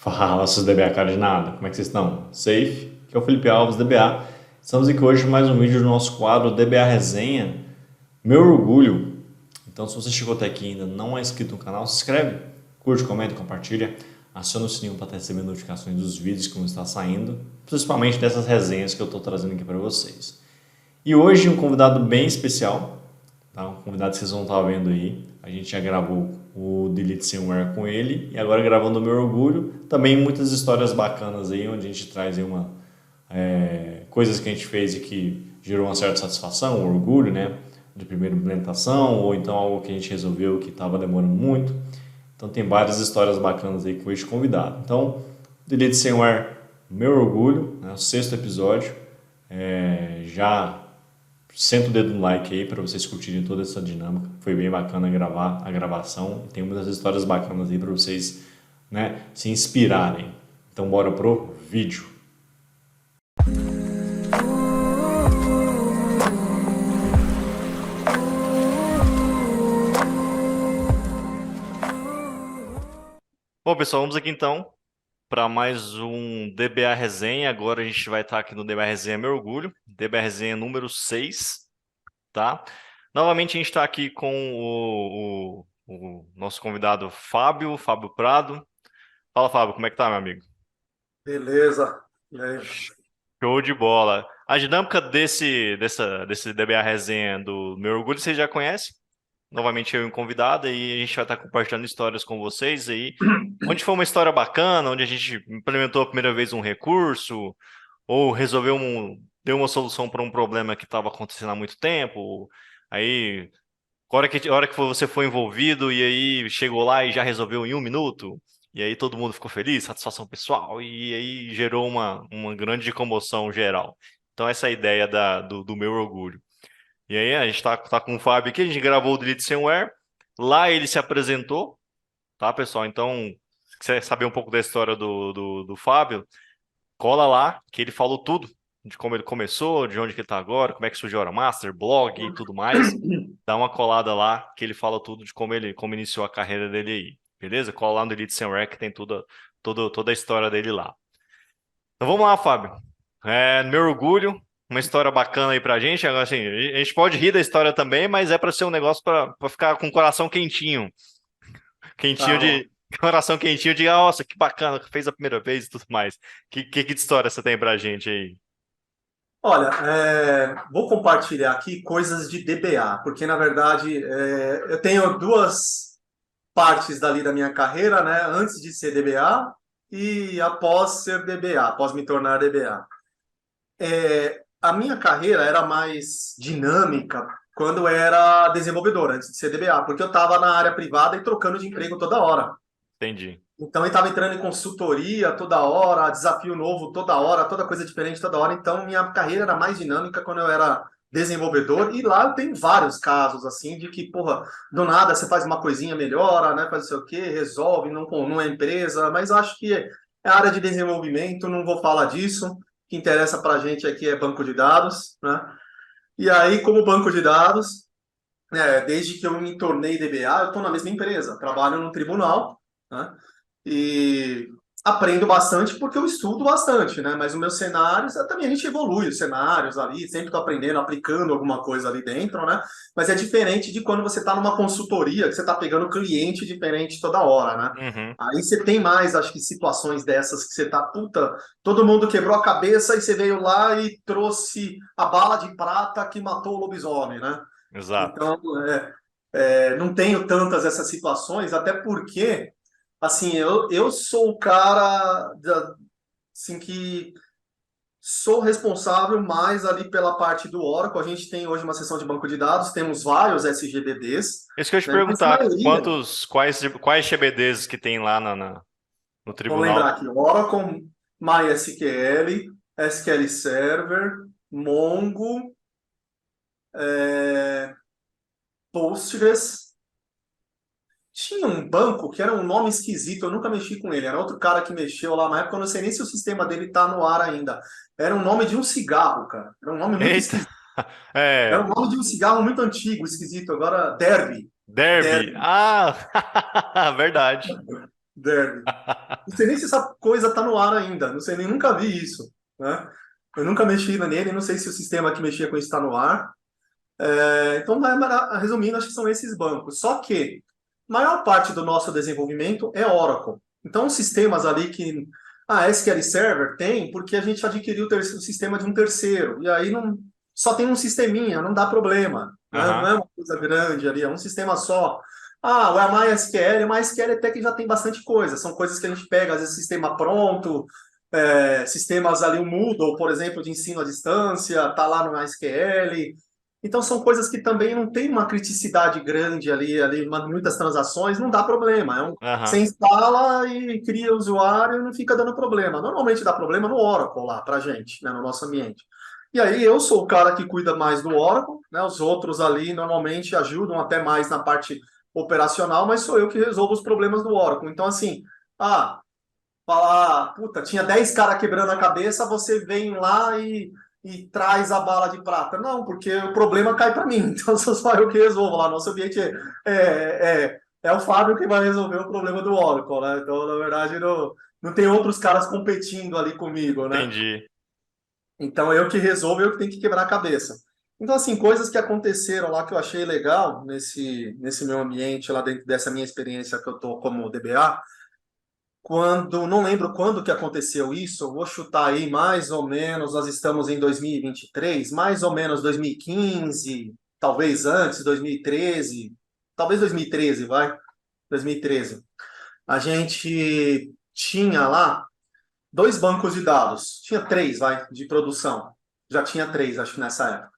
Fala, seus DBA cara de nada. Como é que vocês estão? Safe? Aqui é o Felipe Alves, DBA. Estamos aqui hoje com mais um vídeo do nosso quadro DBA Resenha. Meu orgulho. Então, se você chegou até aqui e ainda não é inscrito no canal, se inscreve, curte, comenta, compartilha. Aciona o sininho para receber notificações dos vídeos que vão estar saindo, principalmente dessas resenhas que eu estou trazendo aqui para vocês. E hoje um convidado bem especial, tá? Um convidado que vocês vão estar vendo aí. A gente já gravou o Delete Somewhere com ele e agora gravando o Meu Orgulho. Também muitas histórias bacanas aí, onde a gente traz aí coisas que a gente fez e que gerou uma certa satisfação, um orgulho, né? De primeira implementação, ou então algo que a gente resolveu que estava demorando muito. Então tem várias histórias bacanas aí com este convidado. Então, Delete Somewhere, Meu Orgulho, né? O sexto episódio. Já senta o dedo no like aí para vocês curtirem toda essa dinâmica. Foi bem bacana gravar a gravação. Tem muitas histórias bacanas aí para vocês, né, se inspirarem. Então bora pro vídeo. Bom, pessoal, vamos aqui então para mais um DBA Resenha. Agora a gente vai estar aqui no DBA Resenha Meu Orgulho, DBA Resenha número 6, tá? Novamente a gente está aqui com o nosso convidado Fábio Prado. Fala, Fábio, como é que tá, meu amigo? Beleza. E aí? Show de bola. A dinâmica desse DBA Resenha do Meu Orgulho, vocês já conhecem. Novamente eu e um convidado, e a gente vai estar compartilhando histórias com vocês aí. Onde foi uma história bacana, onde a gente implementou a primeira vez um recurso, ou deu uma solução para um problema que estava acontecendo há muito tempo. Aí, a hora que você foi envolvido, e aí chegou lá e já resolveu em um minuto. E aí todo mundo ficou feliz, satisfação pessoal, e aí gerou uma grande comoção geral. Então essa é a ideia do meu orgulho. E aí a gente tá com o Fábio aqui, a gente gravou o Delete Somewhere, lá ele se apresentou, tá, pessoal? Então, se quiser saber um pouco da história do Fábio, cola lá, que ele falou tudo, de como ele começou, de onde que ele tá agora, como é que surgiu a Hora Master, blog e tudo mais. Dá uma colada lá, que ele fala tudo de como iniciou a carreira dele aí, beleza? Cola lá no Delete Somewhere, que tem toda a história dele lá. Então vamos lá, Fábio. Meu orgulho, uma história bacana aí pra gente. Agora, assim, a gente pode rir da história também, mas é para ser um negócio para ficar com o coração quentinho. Quentinho Tá bom. de. Coração quentinho de, nossa, que bacana, fez a primeira vez e tudo mais. Que história você tem pra gente aí? Olha, vou compartilhar aqui coisas de DBA, porque na verdade eu tenho duas partes dali da minha carreira, né? Antes de ser DBA e após ser DBA, após me tornar DBA. A minha carreira era mais dinâmica quando eu era desenvolvedor, antes de ser DBA, porque eu estava na área privada e trocando de emprego toda hora. Entendi. Então, eu estava entrando em consultoria toda hora, desafio novo toda hora, toda coisa diferente toda hora. Então, minha carreira era mais dinâmica quando eu era desenvolvedor. E lá eu tenho vários casos, assim, de que, porra, do nada você faz uma coisinha, melhora, né? Faz não sei o quê, resolve, não é empresa. Mas eu acho que é área de desenvolvimento, não vou falar disso. O que interessa para a gente aqui é banco de dados, né? E aí, como banco de dados, desde que eu me tornei DBA, eu estou na mesma empresa, trabalho no tribunal, né? E aprendo bastante porque eu estudo bastante, né? Mas os meus cenários, também a gente evolui os cenários ali, sempre estou aprendendo, aplicando alguma coisa ali dentro, né? Mas é diferente de quando você está numa consultoria, que você está pegando cliente diferente toda hora, né? Uhum, Aí você tem mais, acho que, situações dessas que você tá, puta, todo mundo quebrou a cabeça e você veio lá e trouxe a bala de prata que matou o lobisomem, né? exato. Então, não tenho tantas essas situações, até porque, assim, eu sou o cara assim, que sou responsável mais ali pela parte do Oracle. A gente tem hoje uma seção de banco de dados, temos vários SGBDs, Isso que eu ia te né? Mas a perguntar, maioria, quais GBDs que tem lá no vamos tribunal? lembrar aqui, Oracle, MySQL, SQL Server, Mongo, Postgres. Tinha um banco que era um nome esquisito, eu nunca mexi com ele. Era outro cara que mexeu lá na época, eu não sei nem se o sistema dele tá no ar ainda. Era um nome de um cigarro, cara. Era um nome muito Eita! esquisito. Era um É, nome de um cigarro muito antigo, esquisito. Agora, Derby. Derby. Derby. Ah, verdade. Derby. Não sei nem se essa coisa está no ar ainda. Não sei, nem nunca vi isso, né? Eu nunca mexi nele, não sei se o sistema que mexia com isso está no ar. Então, resumindo, acho que são esses bancos. Só que a maior parte do nosso desenvolvimento é Oracle. Então, os sistemas ali que a SQL Server tem, porque a gente adquiriu o sistema de um terceiro. E aí não, só tem um sisteminha, não dá problema. Né? Não Aham, é uma coisa grande ali, é um sistema só. Ah, o MySQL até que já tem bastante coisa. São coisas que a gente pega, às vezes, sistema pronto, sistemas ali, o Moodle, por exemplo, de ensino à distância, está lá no MySQL. Então, são coisas que também não tem uma criticidade grande ali, muitas transações, não dá problema. Você aham. instala e cria o usuário e não fica dando problema. Normalmente dá problema no Oracle lá para gente, né, no nosso ambiente. E aí eu sou o cara que cuida mais do Oracle, né, os outros ali normalmente ajudam até mais na parte operacional, mas sou eu que resolvo os problemas do Oracle. Então, assim, falar, puta, tinha 10 caras quebrando a cabeça, você vem lá e traz a bala de prata. Não, porque o problema cai para mim, então sou eu que resolvo lá. Nosso ambiente é o Fábio que vai resolver o problema do Oracle, né? Então, na verdade, não tem outros caras competindo ali comigo, né? Entendi. Então, eu que resolvo, eu que tenho que quebrar a cabeça. Então, assim, coisas que aconteceram lá que eu achei legal nesse meu ambiente, lá dentro dessa minha experiência que eu tô como DBA, não lembro quando que aconteceu isso, eu vou chutar aí mais ou menos, nós estamos em 2023, mais ou menos 2015, talvez antes, 2013, talvez 2013, vai, 2013. A gente tinha lá dois bancos de dados, tinha três, vai, de produção. Já tinha três, acho que nessa época.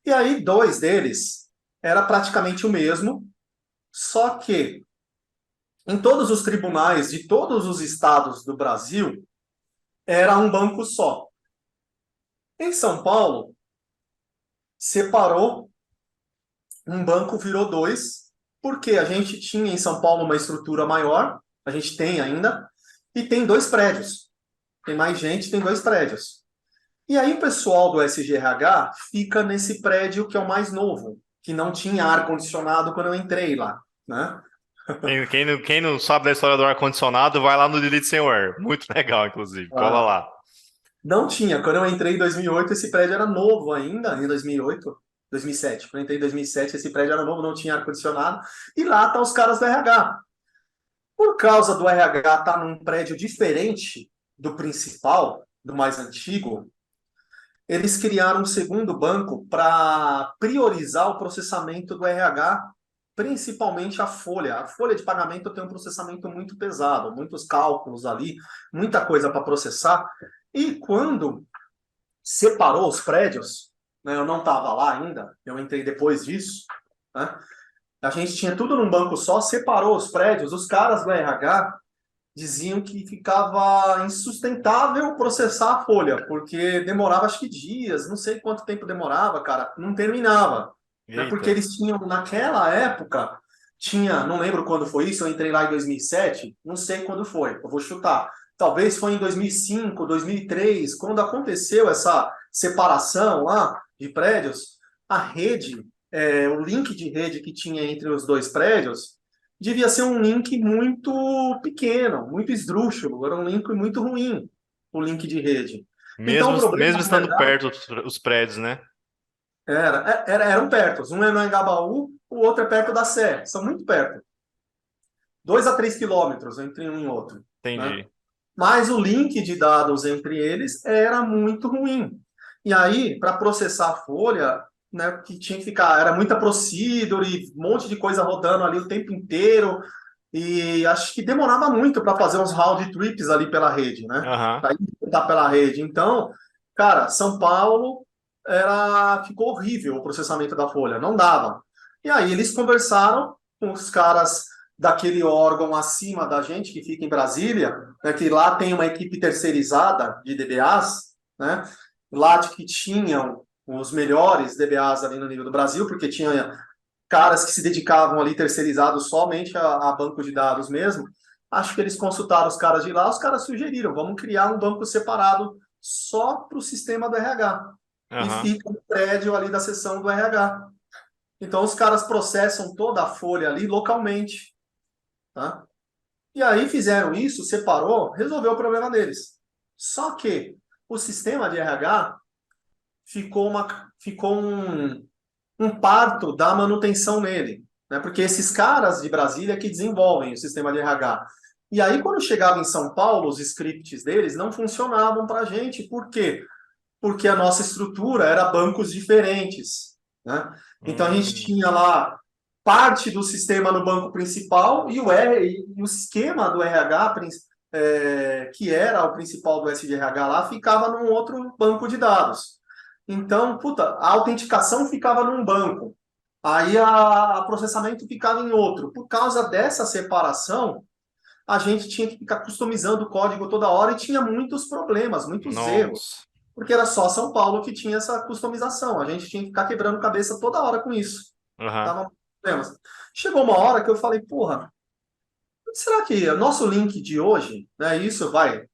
E aí, dois deles era praticamente o mesmo, só que em todos os tribunais de todos os estados do Brasil, era um banco só. Em São Paulo, separou, um banco virou dois, porque a gente tinha em São Paulo uma estrutura maior, a gente tem ainda, e tem dois prédios. Tem mais gente, tem dois prédios. E aí o pessoal do SGRH fica nesse prédio que é o mais novo, que não tinha ar-condicionado quando eu entrei lá, né? Quem não sabe da história do ar-condicionado, vai lá no Delete Senhor. Muito legal, inclusive. Cola Ah, lá. não tinha. Quando eu entrei em 2008, esse prédio era novo ainda, em 2008, 2007. Quando eu entrei em 2007, esse prédio era novo, não tinha ar-condicionado. E lá tá os caras do RH. Por causa do RH estar num prédio diferente do principal, do mais antigo, eles criaram um segundo banco para priorizar o processamento do RH, principalmente a folha. A folha de pagamento tem um processamento muito pesado, muitos cálculos ali, muita coisa para processar. E quando separou os prédios, né, eu não estava lá ainda, eu entrei depois disso, né, a gente tinha tudo num banco só, separou os prédios, os caras do RH diziam que ficava insustentável processar a folha, porque demorava acho que dias, não sei quanto tempo demorava, cara, não terminava. Né? Porque Eita. eles tinham, naquela época, não lembro quando foi isso, eu entrei lá em 2007, não sei quando foi, eu vou chutar. Talvez foi em 2005, 2003, quando aconteceu essa separação lá de prédios, a rede, o link de rede que tinha entre os dois prédios, devia ser um link muito pequeno, muito esdrúxulo, era um link muito ruim, o link de rede. Então, o Mesmo problema, na estando verdade, perto os prédios, né? eram perto. Um é no Engabaú, o outro é perto da Sé. São muito perto. 2 a 3 quilômetros entre um e outro. Né? Entendi. Mas o link de dados entre eles era muito ruim. E aí, para processar a folha, né, que tinha que ficar, era muita procedure, um monte de coisa rodando ali o tempo inteiro. E acho que demorava muito para fazer uns round trips ali pela rede, né? Aham. Para ir pela rede. Então, cara, São Paulo ficou horrível o processamento da folha, não dava. E aí eles conversaram com os caras daquele órgão acima da gente, que fica em Brasília, né, que lá tem uma equipe terceirizada de DBAs, né? Lá de que tinham os melhores DBAs ali no nível do Brasil, porque tinha caras que se dedicavam ali terceirizados somente a banco de dados mesmo. Acho que eles consultaram os caras de lá, os caras sugeriram, vamos criar um banco separado só para o sistema do RH. E Aham. fica no prédio ali da seção do RH. Então os caras processam toda a folha ali localmente, tá? E aí fizeram isso, separou, resolveu o problema deles. Só que o sistema de RH ficou um parto da manutenção nele, né? Porque esses caras de Brasília que desenvolvem o sistema de RH. E aí, quando chegava em São Paulo, os scripts deles não funcionavam para a gente. Por quê? Porque a nossa estrutura era bancos diferentes, né? Então a gente Hum, tinha lá parte do sistema no banco principal e o esquema do RH, que era o principal do SDRH lá, ficava num outro banco de dados. Então, puta, a autenticação ficava num banco, aí a processamento ficava em outro. Por causa dessa separação, a gente tinha que ficar customizando o código toda hora e tinha muitos problemas, muitos erros, nossa. porque era só São Paulo que tinha essa customização. A gente tinha que ficar quebrando cabeça toda hora com isso. Aham. Tava problemas. Chegou uma hora que eu falei, porra, será que o nosso link de hoje, né, isso vai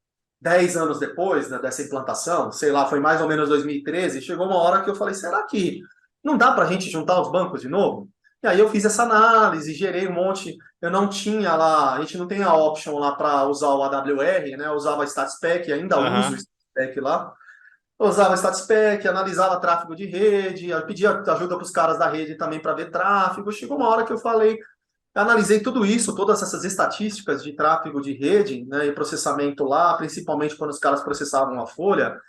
10 anos depois, né, dessa implantação, sei lá, foi mais ou menos 2013, chegou uma hora que eu falei, será que não dá para a gente juntar os bancos de novo? E aí eu fiz essa análise, gerei um monte, eu não tinha lá, a gente não tem a option lá para usar o AWR, né, eu usava StatSpec, ainda uso o Aham. StatSpec lá, eu usava StatSpec, analisava tráfego de rede, eu pedia ajuda para os caras da rede também para ver tráfego, chegou uma hora que eu falei, eu analisei tudo isso, todas essas estatísticas de tráfego de rede, né, e processamento lá, principalmente quando os caras processavam a folha.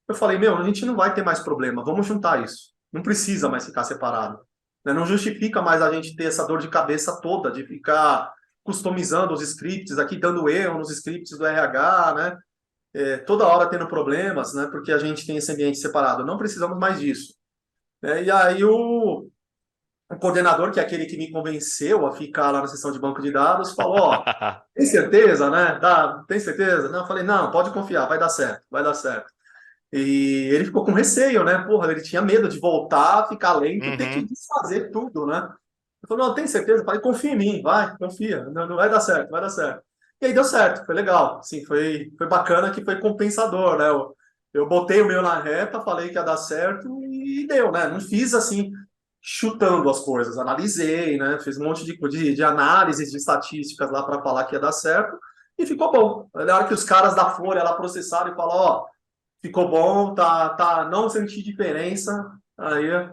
Eu falei, meu, a gente não vai ter mais problema, vamos juntar isso. Não precisa mais ficar separado. Né? Não justifica mais a gente ter essa dor de cabeça toda, de ficar customizando os scripts aqui, dando erro nos scripts do RH, né? Toda hora tendo problemas, né? Porque a gente tem esse ambiente separado. Não precisamos mais disso. Né? E aí o coordenador, que é aquele que me convenceu a ficar lá na sessão de banco de dados, falou, ó, tem certeza, né? Tem certeza? Não, eu falei, não, pode confiar, vai dar certo, vai dar certo. E ele ficou com receio, né? Porra, ele tinha medo de voltar, ficar lento e ter que Uhum. desfazer tudo, né? Eu falei, não, tem certeza? Eu falei, confia em mim, vai, confia, não vai dar certo, vai dar certo. E aí deu certo, foi legal, assim, foi bacana que foi compensador, né? Eu botei o meu na reta, falei que ia dar certo e deu, né? Não fiz assim, chutando as coisas, analisei, né? Fiz um monte de análises de estatísticas lá para falar que ia dar certo e ficou bom. Na hora que os caras da Folha lá processaram e falaram, ó, ficou bom, não senti diferença, aí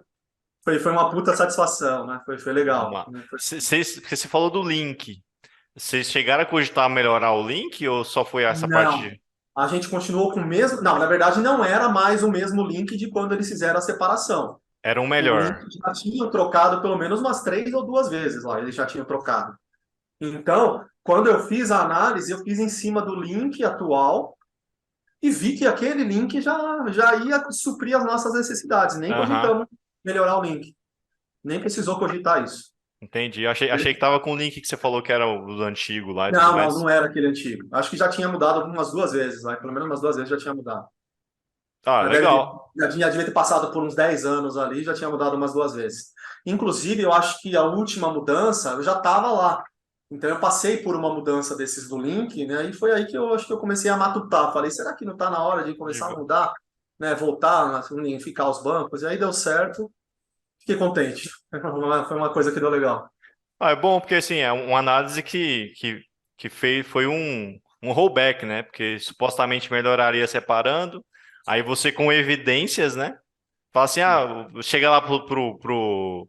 foi uma puta satisfação, né? Foi legal. Né? Porque você falou do link. Vocês chegaram a cogitar melhorar o link ou só foi essa parte Não, de... a gente continuou com o mesmo. Não, na verdade, não era mais o mesmo link de quando eles fizeram a separação. Era um O link melhor? já tinham trocado pelo menos umas 3 ou 2 vezes lá, eles já tinham trocado. Então, quando eu fiz a análise, eu fiz em cima do link atual e vi que aquele link já ia suprir as nossas necessidades. Nem Aham, cogitamos melhorar o link. Nem precisou cogitar isso. entendi. Achei que tava com o link que você falou que era o antigo lá e tudo Não, não, mais. não era aquele antigo. Acho que já tinha mudado umas 2 vezes, né? Pelo menos umas 2 vezes já tinha mudado. Ah, Já deve ter, legal. já devia ter passado por uns 10 anos ali, já tinha mudado umas 2 vezes. Inclusive, eu acho que a última mudança, eu já estava lá. Então, eu passei por uma mudança desses do link, né? E foi aí que eu acho que eu comecei a matutar. Falei, será que não está na hora de começar a Digo, mudar, né? Voltar, unificar os bancos? E aí deu certo. Fiquei contente. Foi uma coisa que deu legal. é bom porque assim, é uma análise que fez, foi um rollback, né? Porque supostamente melhoraria separando. Aí você com evidências, né? Fala assim, chega lá pro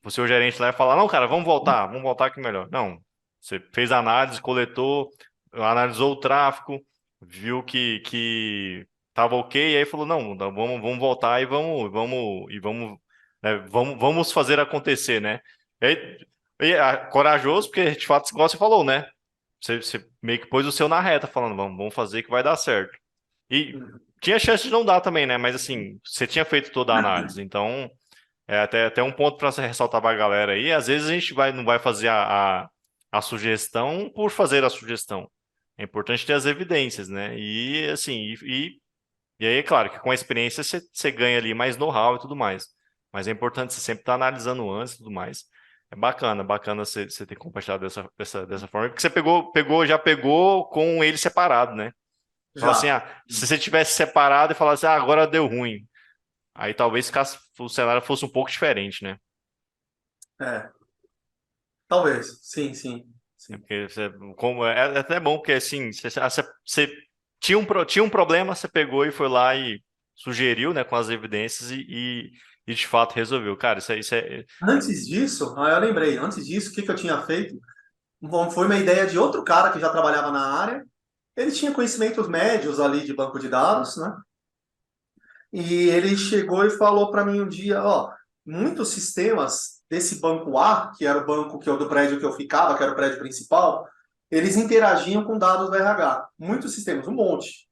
seu gerente lá e fala, não, cara, vamos voltar aqui melhor. Não, você fez a análise, coletou, analisou o tráfego, viu que tava ok, e aí falou, não, vamos voltar vamos fazer acontecer, né? Corajoso, porque de fato, igual você falou, né? Você meio que pôs o seu na reta, falando, vamos fazer que vai dar certo. E tinha chance de não dar também, né? Mas assim, você tinha feito toda a análise, então até um ponto para ressaltar para a galera aí. Às vezes a gente não vai fazer a sugestão por fazer a sugestão. É importante ter as evidências, né? E assim, e aí, é claro, que com a experiência você ganha ali mais know-how e tudo mais. Mas é importante você sempre estar analisando antes e tudo mais. É bacana você ter compartilhado dessa forma, porque você já pegou com ele separado, né? Fala assim, Já. se você tivesse separado e falasse, agora deu ruim. Aí talvez o cenário fosse um pouco diferente, né? É, talvez. Sim, sim. Porque como, é até bom, porque assim, você tinha um problema, você pegou e foi lá e sugeriu, né, com as evidências e de fato resolveu. Cara, isso é. Antes disso, eu lembrei, antes disso, o que que eu tinha feito? Bom, foi uma ideia de outro cara que já trabalhava na área. Ele tinha conhecimentos médios ali de banco de dados, né? E ele chegou e falou para mim um dia, ó, muitos sistemas desse banco A, que era o banco do prédio que eu ficava, que era o prédio principal, eles interagiam com dados do RH. Muitos sistemas, um monte.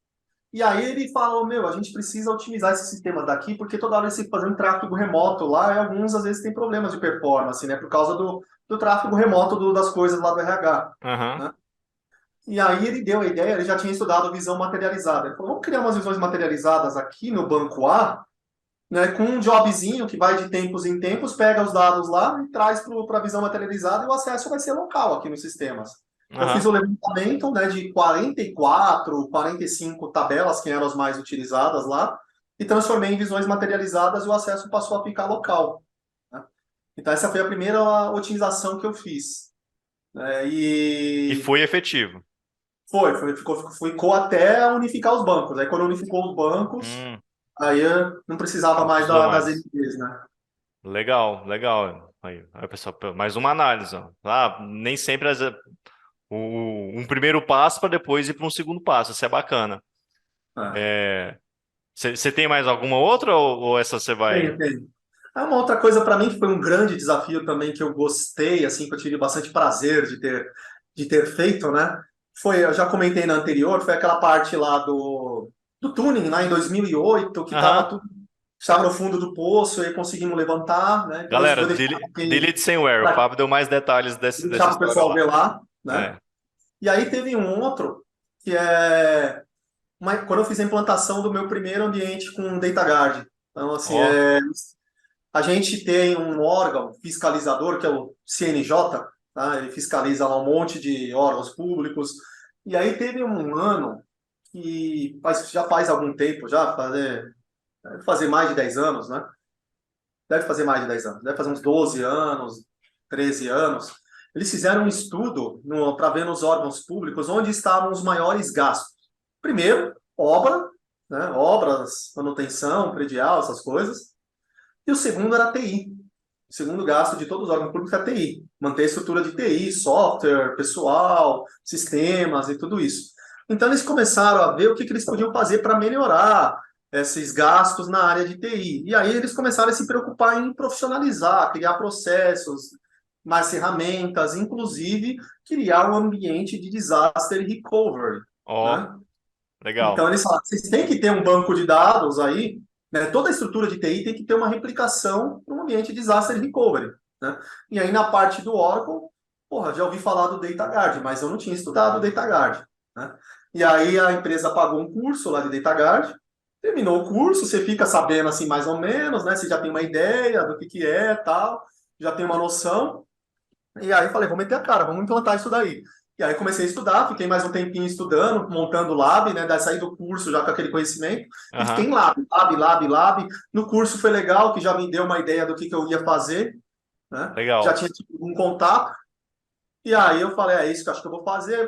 E aí ele falou, meu, a gente precisa otimizar esse sistema daqui, porque toda hora você fazendo tráfego remoto lá, e alguns às vezes têm problemas de performance, né? Por causa do tráfego remoto das coisas lá do RH, Aham, né? E aí ele deu a ideia, ele já tinha estudado visão materializada. Ele falou, vamos criar umas visões materializadas aqui no banco A, né, com um jobzinho que vai de tempos em tempos, pega os dados lá e traz para a visão materializada e o acesso vai ser local aqui nos sistemas. Eu fiz aham. o levantamento, né, de 44, 45 tabelas, que eram as mais utilizadas lá, e transformei em visões materializadas e o acesso passou a ficar local, né? Então essa foi a primeira otimização que eu fiz, né? E E foi efetivo. ficou até unificar os bancos. Aí quando unificou os bancos, Hum, aí eu não precisava não mais precisou das mais. NPs, né? Legal, legal. Aí, pessoal, mais uma análise, ó. Nem sempre um primeiro passo para depois ir para um segundo passo. Isso é bacana. É. Você tem mais alguma outra ou essa você vai? Tem. É uma outra coisa para mim que foi um grande desafio também que eu gostei, assim, que eu tive bastante prazer de ter feito, né? Foi, eu já comentei na anterior, foi aquela parte lá do tuning, lá em 2008, que Aham. estava no fundo do poço e conseguimos levantar, né? Depois Galera, vou deixar, delete sem wear. O Fábio deu mais detalhes vou dessa deixar para o história pessoal lá. ver lá, né? É. E aí teve um outro que quando eu fiz a implantação do meu primeiro ambiente com DataGuard. Então, assim, Ó, a gente tem um órgão fiscalizador, que é o CNJ, tá? Ele fiscaliza lá um monte de órgãos públicos. E aí teve um ano que já faz algum tempo, deve fazer mais de 10 anos, né? Deve fazer mais de 10 anos, deve fazer uns 12 anos, 13 anos. Eles fizeram um estudo para ver nos órgãos públicos onde estavam os maiores gastos. Primeiro, obra, né? Obras, manutenção, predial, essas coisas. E o segundo era TI. O segundo gasto de todos os órgãos públicos é TI. Manter a estrutura de TI, software, pessoal, sistemas e tudo isso. Então, eles começaram a ver o que eles podiam fazer para melhorar esses gastos na área de TI. E aí eles começaram a se preocupar em profissionalizar, criar processos, mais ferramentas, inclusive criar um ambiente de disaster recovery, ó, né? Então, legal. eles falaram, vocês têm que ter um banco de dados aí, né? Toda a estrutura de TI tem que ter uma replicação no ambiente de disaster recovery, né? E aí, na parte do Oracle, porra, já ouvi falar do DataGuard, mas eu não tinha estudado o DataGuard, né? E aí, a empresa pagou um curso lá de DataGuard, terminou o curso, você fica sabendo, assim, mais ou menos, né? Você já tem uma ideia do que é, tal, já tem uma noção. E aí falei, vou meter a cara, vamos implantar isso daí. E aí comecei a estudar, fiquei mais um tempinho estudando, montando o lab, né? Daí saí do curso já com aquele conhecimento e fiquei em Aham, lab. No curso foi legal, que já me deu uma ideia do que eu ia fazer, né? Já legal. tinha tido um contato. E aí eu falei, é isso que eu acho que eu vou fazer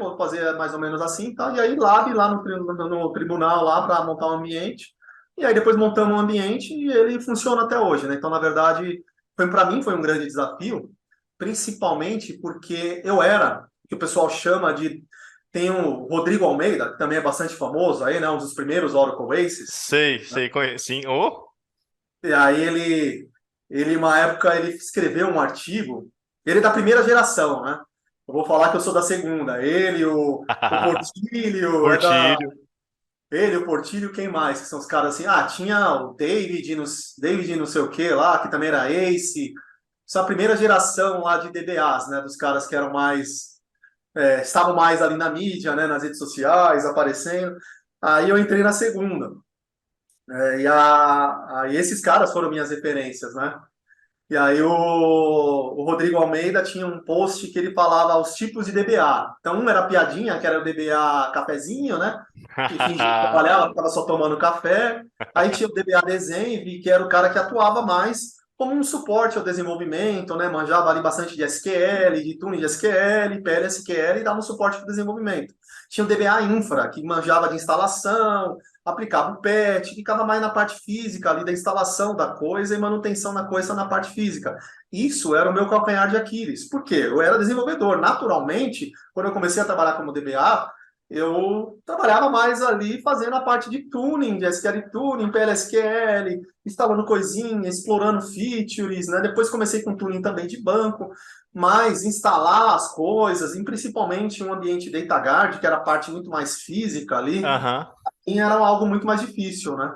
mais ou menos assim, tá? E aí lab lá no tribunal lá para montar um ambiente. E aí depois montamos um ambiente e ele funciona até hoje, né? Então, na verdade, para mim foi um grande desafio, principalmente porque que o pessoal chama de tem o Rodrigo Almeida, que também é bastante famoso aí, né? Um dos primeiros Oracle Aces, né? Sei, sim. Ô, E aí uma época, ele escreveu um artigo, ele é da primeira geração, né? Eu vou falar que eu sou da segunda. O Portilho, Portilho. o Portilho, quem mais? Que são os caras assim, tinha o David não sei o que lá, que também era Ace. Essa primeira geração lá de DBAs, né? Dos caras que eram estavam mais ali na mídia, né? Nas redes sociais, aparecendo. Aí eu entrei na segunda. E esses caras foram minhas referências, né? E aí o Rodrigo Almeida tinha um post que ele falava os tipos de DBA. Então, um era piadinha, que era o DBA cafezinho, né? Que fingia que trabalhava, estava só tomando café. Aí tinha o DBA desenho, que era o cara que atuava mais como um suporte ao desenvolvimento, né? Manjava ali bastante de SQL, de tuning de SQL, PLSQL e dava um suporte para o desenvolvimento. Tinha o DBA Infra, que manjava de instalação, aplicava o patch, ficava mais na parte física ali da instalação da coisa e manutenção da coisa na parte física. Isso era o meu calcanhar de Aquiles. Por quê? Eu era desenvolvedor. Naturalmente, quando eu comecei a trabalhar como DBA, eu trabalhava mais ali fazendo a parte de tuning, de SQL tuning, PLSQL, instalando coisinha, explorando features, né? Depois comecei com tuning também de banco, mas instalar as coisas, e principalmente um ambiente DataGuard, que era a parte muito mais física ali, Aham. era algo muito mais difícil, né?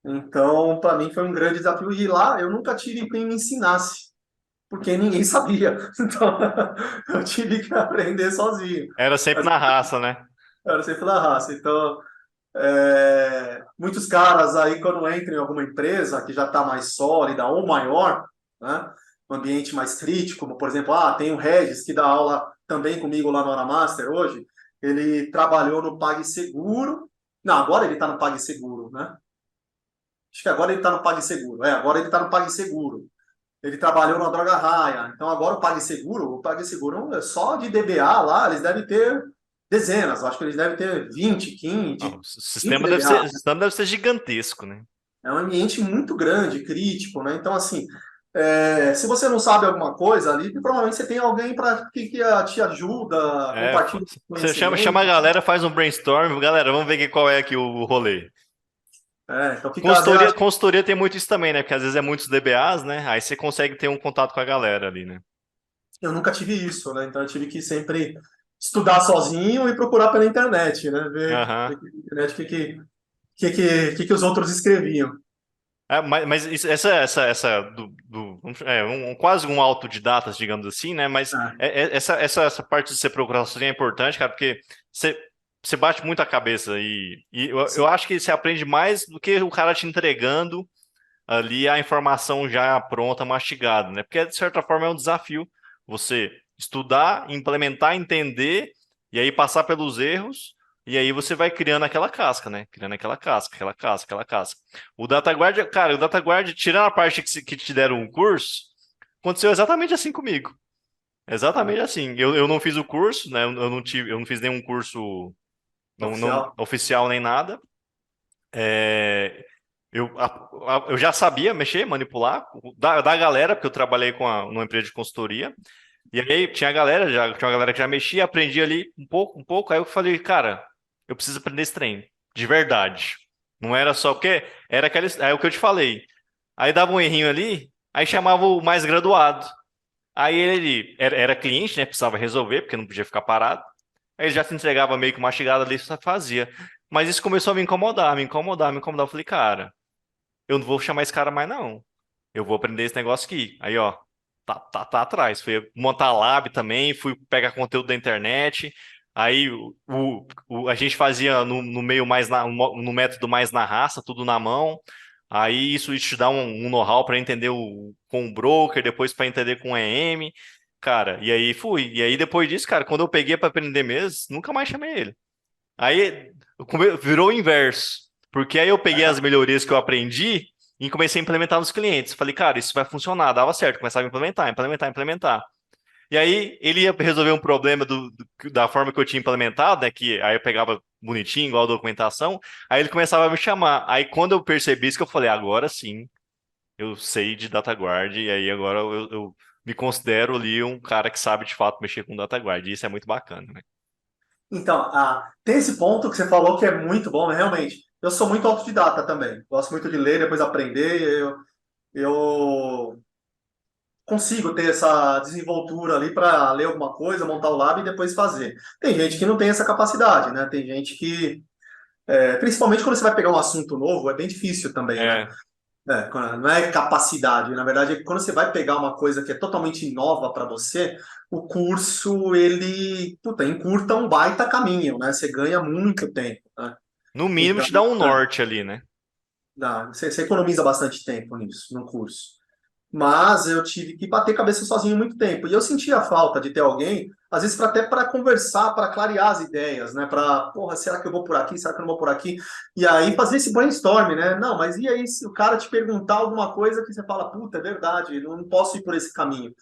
Então, para mim foi um grande desafio. E lá eu nunca tive quem me ensinasse, porque ninguém sabia. Então, eu tive que aprender sozinho. Era sempre na raça, né? Era sempre na raça. Então, muitos caras aí, quando entram em alguma empresa que já está mais sólida ou maior, né, um ambiente mais crítico, como por exemplo, tem o Regis, que dá aula também comigo lá no Hora Master hoje, ele trabalhou no PagSeguro, não, agora ele está no PagSeguro, né? Acho que agora ele está no PagSeguro, agora ele está no PagSeguro. Ele trabalhou na Droga Raia, então agora o PagSeguro é só de DBA lá, eles devem ter dezenas, eu acho que eles devem ter 20, Não, 15, o 15 sistema deve ser, DBA. o sistema deve ser gigantesco, né? É um ambiente muito grande, crítico, né? Então, assim, se você não sabe alguma coisa ali, provavelmente você tem alguém para que te ajuda, É, compartilha você chama a conhecimento. galera, faz um brainstorm, galera, vamos ver qual é aqui o rolê. Então fica ali, Consultoria tem muito isso também, né? Porque às vezes é muitos DBAs, né? Aí você consegue ter um contato com a galera ali, né? eu nunca tive isso, né? Então eu tive que sempre estudar sozinho e procurar pela internet, né? Aham. Ver na internet o que os outros escreviam. Mas essa quase um autodidata, digamos assim, né? Mas É, essa parte de ser procurar sozinho é importante, cara, porque você bate muito a cabeça e eu sim. acho que você aprende mais do que o cara te entregando ali a informação já pronta, mastigada, né? Porque, de certa forma, é um desafio você estudar, implementar, entender, e aí passar pelos erros, e aí você vai criando aquela casca, né? Criando aquela casca, aquela casca, aquela casca. O DataGuard, tirando a parte que te deram um curso, aconteceu exatamente assim comigo. É, Exatamente assim. Eu não fiz o curso, né? Eu não fiz nenhum curso não oficial. oficial nem nada. É, eu já sabia mexer, manipular, da galera, porque eu trabalhei numa empresa de consultoria. E aí tinha uma galera que já mexia, aprendi ali um pouco. Aí eu falei, cara, eu preciso aprender esse trem, de verdade. Não era só porque era é o que eu te falei. Aí dava um errinho ali, aí chamava o mais graduado. Aí ele era cliente, né? Precisava resolver, porque não podia ficar parado. Aí ele já se entregava meio que mastigado ali, só fazia. Mas isso começou a me incomodar, me incomodar, me incomodar. Eu falei, cara, eu não vou chamar esse cara mais, não. Eu vou aprender esse negócio aqui. Aí, ó, tá atrás. Fui montar a lab também, fui pegar conteúdo da internet. Aí a gente fazia no meio mais no método mais na raça, tudo na mão. Aí isso te dá um know-how para entender com o broker, depois para entender com o EM. Cara, e aí fui. E aí depois disso, cara, quando eu peguei para aprender mesmo, nunca mais chamei ele. Aí virou o inverso. Porque aí eu peguei as melhorias que eu aprendi e comecei a implementar nos clientes. Falei, cara, isso vai funcionar, dava certo. Começava a implementar, implementar, implementar. E aí ele ia resolver um problema da forma que eu tinha implementado, né? Que aí eu pegava bonitinho, igual a documentação. Aí ele começava a me chamar. Aí quando eu percebi isso, que eu falei, agora sim, eu sei de DataGuard. E aí agora eu me considero ali um cara que sabe de fato mexer com DataGuard. E isso é muito bacana, né? Então, tem esse ponto que você falou que é muito bom, né? Realmente. Eu sou muito autodidata também. Gosto muito de ler, depois aprender. Eu consigo ter essa desenvoltura ali para ler alguma coisa, montar o lab e depois fazer. Tem gente que não tem essa capacidade, né? Tem gente que, principalmente quando você vai pegar um assunto novo, é bem difícil também, né? É, Não é capacidade, na verdade, quando você vai pegar uma coisa que é totalmente nova para você, o curso ele, puta, encurta um baita caminho, né? Você ganha muito tempo, né? no mínimo Então, te dá um é, norte ali, né? você economiza bastante tempo nisso, no curso. Mas eu tive que bater cabeça sozinho muito tempo. E eu sentia a falta de ter alguém. às vezes até para conversar, para clarear as ideias, né? Para, porra, será que eu vou por aqui? Será que eu não vou por aqui? E aí fazer esse brainstorm, né? Não, mas e aí se o cara te perguntar alguma coisa que você fala, puta, é verdade, não posso ir por esse caminho.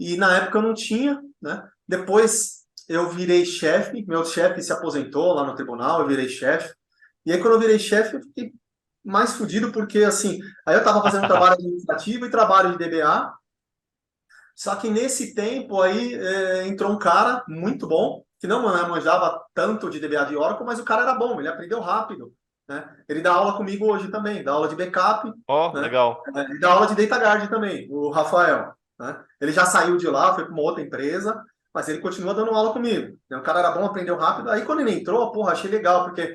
E na época eu não tinha, né? Depois eu virei chefe, meu chefe se aposentou lá no tribunal, eu virei chefe. E aí quando eu virei chefe, eu fiquei mais fudido porque assim, aí eu estava fazendo trabalho administrativo e trabalho de DBA. Só que nesse tempo aí entrou um cara muito bom, que não manjava tanto de DBA de Oracle, mas o cara era bom, ele aprendeu rápido, né? Ele dá aula comigo hoje também, dá aula de backup, Ó, né? legal. Ele dá aula de data guard também, o Rafael, né? Ele já saiu de lá, foi para uma outra empresa, mas ele continua dando aula comigo. O cara era bom, aprendeu rápido. Aí quando ele entrou, porra, achei legal, porque